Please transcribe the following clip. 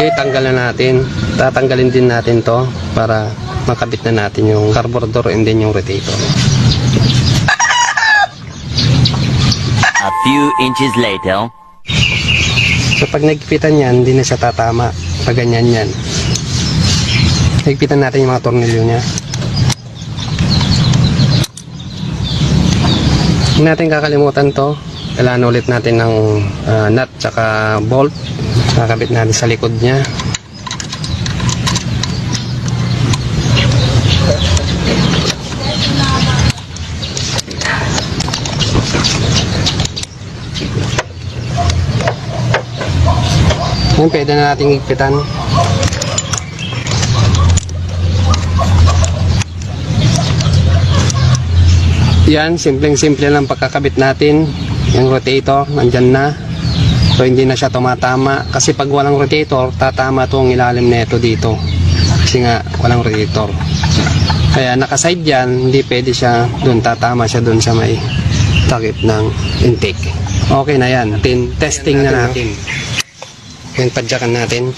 Okay, tanggal na natin. Tatanggalin din natin to para makabit na natin yung carburetor and then yung rotator. A few inches later. So pag nagpitan yan, hindi na siya tatama. Pag ganyan yan. Nagpitan natin yung mga tornilyo niya. Hindi natin kakalimutan to. Kailangan ulit natin ng nut tsaka bolt. Nakakabit natin sa likod niya. Yan, pwede na natin higpitan. Yan, simpleng-simple lang pagkakabit natin. Yung rotator, nandyan na. So, hindi na siya tumatama. Kasi pag walang rotator, tatama itong ilalim na ito dito. Kasi nga, walang rotator. Kaya nakaside yan, hindi pwede siya doon. Tatama siya doon sa may takip ng intake. Okay na yan. Testing na natin. Yan, padyakan natin.